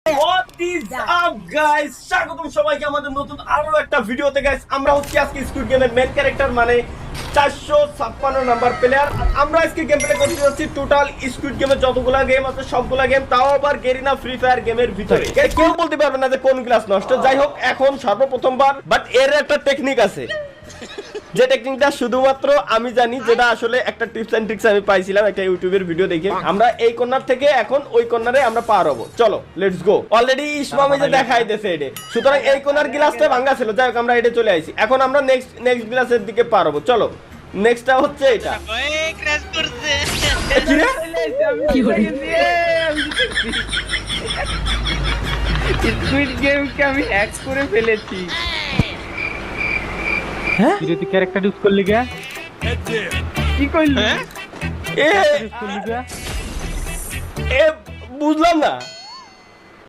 What is up guys? স্বাগতম সবাইকে আমাদের নতুন আরো একটা ভিডিওতে গাইস। আমরা হচ্ছি আজকে স্কুইড গেমের মেন ক্যারেক্টার মানে 456 নাম্বার প্লেয়ার। আমরা আজকে গেম প্লে করতে যাচ্ছি টোটাল স্কুইড গেমের যতগুলা গেম আছে সবগুলা গেম, তাও আবার গেরিনা ফ্রি ফায়ার গেমের ভিতরে। কেউ বলতে পারবে না যে কোন ক্লাস নষ্ট। যাই হোক, এখন সর্বপ্রথমবার বাট এর একটা টেকনিক আছে, যে টেকনিকটা শুধুমাত্র আমি জানি, যেটা আসলে একটা টিপস এন্ড ট্রিক্স আমি পাইছিলাম একটা ইউটিউবের ভিডিও দেখে। আমরা এই কর্নার থেকে এখন ওই কর্নারে আমরা পার হবো। চলো লেটস গো। অলরেডি ইসমামে যে দেখাই দিয়েছে এটা, সুতরাং এই কর্নার গ্লাসটা ভাঙা ছিল। যাই হোক, আমরা এটা চলে আইছি। এখন আমরা নেক্সট গ্লাসের দিকে পার হবো। চলো নেক্সটটা হচ্ছে এটা। ওই ক্র্যাশ করছে। কি রে? স্কুইড গেমকে আমি হ্যাক করে ফেলেছি। হ্যাঁ তুই ক্যারেক্টার ইউজ করলি কে? কি করলি? এ ইউজ করলি কে? এ বুঝলাম না।